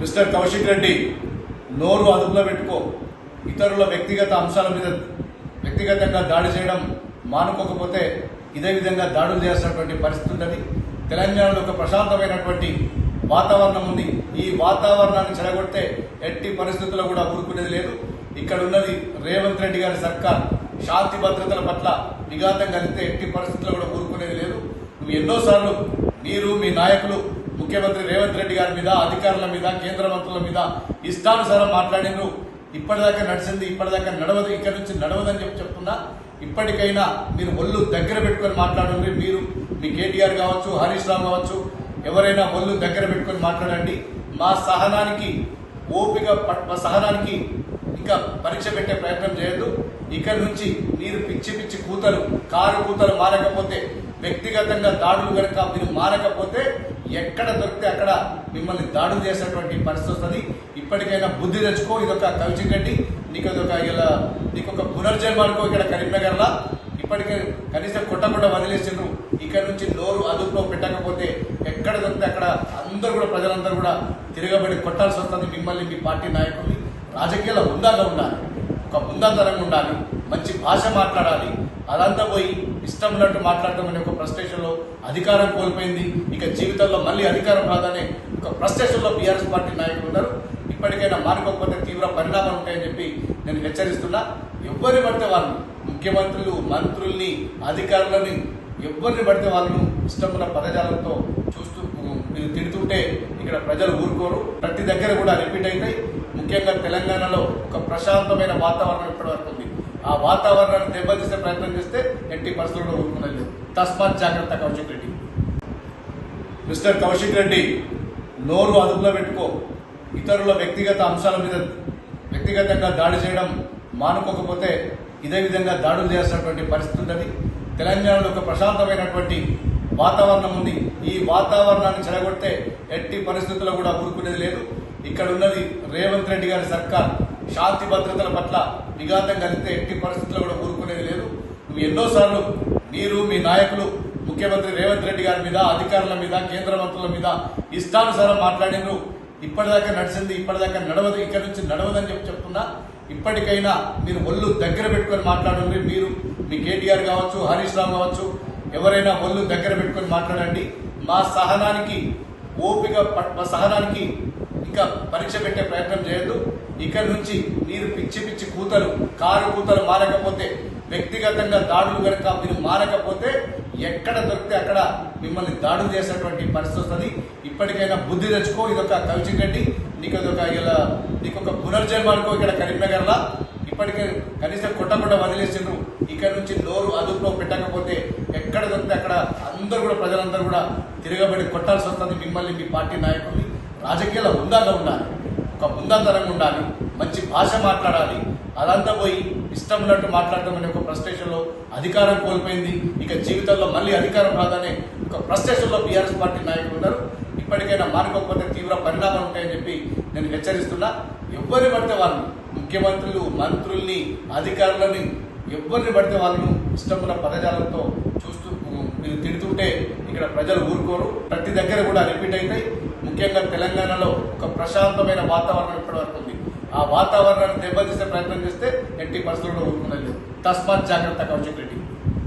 Mister Kaushik Reddy నోరు అదుపులో పెట్టుకో. ఇతరుల వ్యక్తిగత అంశాల మీద వ్యక్తిగతంగా దాడి చేయడం మానుకోకపోతే ఇదే విధంగా దాడులు చేస్తున్నటువంటి పరిస్థితి ఉన్నది. తెలంగాణలో ఒక ప్రశాంతమైనటువంటి వాతావరణం ఉంది. ఈ వాతావరణాన్ని చెడగొడితే ఎట్టి పరిస్థితుల్లో కూడా ఊరుకునేది లేదు. ఇక్కడ ఉన్నది రేవంత్ రెడ్డి గారి సర్కార్. శాంతి భద్రతల పట్ల విఘాతం కలిగితే ఎట్టి పరిస్థితుల్లో కూడా ఊరుకునేది లేదు. నువ్వు ఎన్నోసార్లు మీరు మీ నాయకులు ముఖ్యమంత్రి రేవంత్ రెడ్డి గారి మీద, అధికారుల మీద, కేంద్ర మంత్రుల మీద ఇష్టానుసారం మాట్లాడినరు. ఇప్పటిదాకా నడిచింది, ఇప్పటిదాకా నడవదు, ఇక్కడ నుంచి నడవదని చెప్తున్నా. ఇప్పటికైనా మీరు ఒళ్ళు దగ్గర పెట్టుకొని మాట్లాడండి. మీరు మీ కేటీఆర్ కావచ్చు, హరీష్ రావు కావచ్చు, ఎవరైనా ఒళ్ళు దగ్గర పెట్టుకొని మాట్లాడండి. మా సహనానికి సహనానికి ఇంకా పరీక్ష పెట్టే ప్రయత్నం చేయొద్దు. ఇక్కడ నుంచి మీరు పిచ్చి పిచ్చి కూతలు, కారు కూతలు మారకపోతే, వ్యక్తిగతంగా దాడులు కనుక మీరు మారకపోతే ఎక్కడ దొరికితే అక్కడ మిమ్మల్ని దాడులు చేసేటువంటి పరిస్థితి వస్తుంది. ఇప్పటికైనా బుద్ధి తెచ్చుకో. ఇదొక కౌశిక్ రెడ్డి, నీకొక పునర్జన్మానికో ఇక్కడ కరీంనగర్లా. ఇప్పటికే కనీసం కొట్టకుండా వదిలేసిండ్రు. ఇక్కడ నుంచి నోరు అదుపులో పెట్టకపోతే ఎక్కడ దొరికితే అక్కడ అందరూ కూడా, ప్రజలందరూ కూడా తిరగబడి కొట్టాల్సి వస్తుంది మిమ్మల్ని, మీ పార్టీ నాయకుల్ని. రాజకీయాల్లో హుందాగా ఉండాలి, ఒక హుందాతరంగా ఉండాలి, మంచి భాష మాట్లాడాలి. అదంతా పోయి ఇష్టం ఉన్నట్టు మాట్లాడటం అనే ఒక ఫ్రస్ట్రేషన్లో అధికారం కోల్పోయింది. ఇక జీవితంలో మళ్ళీ అధికారం రాదనే ఒక ఫ్రస్ట్రేషన్లో బీఆర్ఎస్ పార్టీ నాయకులు ఉన్నారు. ఇప్పటికైనా మానుకోకపోతే తీవ్ర పరిణామాలు ఉంటాయని చెప్పి నేను హెచ్చరిస్తున్నా. ఎవరిని పడితే వాళ్ళు, ముఖ్యమంత్రులు, మంత్రుల్ని, అధికారులని, ఎవరిని పడితే వాళ్ళను ఇష్టమున్న పదజాలంతో చూస్తూ మీరు తిడుతుంటే ఇక్కడ ప్రజలు ఊరుకోరు. ప్రతి దగ్గర కూడా రిపీట్ అవుతాయి. ముఖ్యంగా తెలంగాణలో ఒక ప్రశాంతమైన వాతావరణం ఇప్పటి వరకు ఉంది. ఆ వాతావరణాన్ని దెబ్బతీసే ప్రయత్నం చేస్తే ఎట్టి పరిస్థితుల్లో ఊరుకునేది. తస్మాత్ జాగ్రత్త కౌశిక్ రెడ్డి. మిస్టర్ కౌశిక్ రెడ్డి నోరు అదుపులో పెట్టుకో. ఇతరుల వ్యక్తిగత అంశాల మీద వ్యక్తిగతంగా దాడి చేయడం మానుకోకపోతే ఇదే విధంగా దాడులు చేస్తున్నటువంటి పరిస్థితి ఉన్నది. తెలంగాణలో ఒక ప్రశాంతమైనటువంటి వాతావరణం ఉంది. ఈ వాతావరణాన్ని చెడగొడితే ఎట్టి పరిస్థితుల్లో కూడా ఊరుకునేది లేదు. ఇక్కడ ఉన్నది రేవంత్ రెడ్డి గారి సర్కార్. శాంతి భద్రతల పట్ల విఘాతం కలిగితే ఎట్టి పరిస్థితుల్లో కూడా ఊరుకునేది లేదు. నువ్వు ఎన్నోసార్లు మీరు మీ నాయకులు ముఖ్యమంత్రి రేవంత్ రెడ్డి గారి మీద, అధికారుల మీద, కేంద్ర మంత్రుల మీద ఇష్టానుసారం మాట్లాడినరు. ఇప్పటిదాకా నడిచింది, ఇప్పటిదాకా నడవదు, ఇక్కడ నుంచి నడవదని చెప్తున్నా. ఇప్పటికైనా మీరు ఒళ్ళు దగ్గర పెట్టుకొని మాట్లాడండి. మీరు మీ కేటీఆర్ కావచ్చు, హరీష్ రావు కావచ్చు, ఎవరైనా ఒళ్ళు దగ్గర పెట్టుకొని మాట్లాడండి. మా సహనానికి ఇంకా పరీక్ష పెట్టే ప్రయత్నం చేయొద్దు. ఇక్కడ నుంచి మీరు పిచ్చి పిచ్చి కూతలు, కారు కూతలు మారకపోతే, వ్యక్తిగతంగా దాడులు కనుక మీరు మారకపోతే ఎక్కడ దొరికితే అక్కడ మిమ్మల్ని దాడులు చేసేటువంటి పరిస్థితి వస్తుంది. ఇప్పటికైనా బుద్ధి తెచ్చుకో. ఇదొక కౌశిక్ రెడ్డి, నీకొక పునర్జన్మానికో ఇక్కడ కరీంనగర్లా. ఇప్పటికే కనీసం కొట్టకుండా వదిలేసిండ్రు. ఇక్కడ నుంచి నోరు అదుపులో పెట్టకపోతే ఎక్కడ దొరికితే అక్కడ అందరూ కూడా, ప్రజలందరూ కూడా తిరగబడి కొట్టాల్సి వస్తుంది మిమ్మల్ని, మీ పార్టీ నాయకుల్ని. రాజకీయాల్లో హుందాగా ఉండాలి, ఒక హుందాతరంగా ఉండాలి, మంచి భాష మాట్లాడాలి. అదంతా పోయి ఇష్టం ఉన్నట్టు మాట్లాడటం అనే ఒక ఫ్రస్ట్రేషన్లో అధికారం కోల్పోయింది. ఇక జీవితంలో మళ్ళీ అధికారం రాదనే ఒక ఫ్రస్ట్రేషన్లో బీఆర్ఎస్ పార్టీ నాయకులు ఉన్నారు. ఇప్పటికైనా మానుకోకపోతే తీవ్ర పరిణామాలు ఉంటాయని చెప్పి నేను హెచ్చరిస్తున్నా. ఎవరిని పడితే వాళ్ళు, ముఖ్యమంత్రులు, మంత్రుల్ని, అధికారులని, ఎవరిని పడితే వాళ్ళను ఇష్టమున్న పదజాలంతో చూస్తూ మీరు తిడుతుంటే ఇక్కడ ప్రజలు ఊరుకోరు. ప్రతి దగ్గర కూడా రిపీట్ అవుతాయి. ముఖ్యంగా తెలంగాణలో ఒక ప్రశాంతమైన వాతావరణం ఇప్పటి వరకు ఉంది. ఆ వాతావరణాన్ని దెబ్బతీసే ప్రయత్నం చేస్తే ఎట్టి పరిస్థితుల్లో ఊరుకునేది. తస్మాత్ జాగ్రత్త కౌశిక్ రెడ్డి.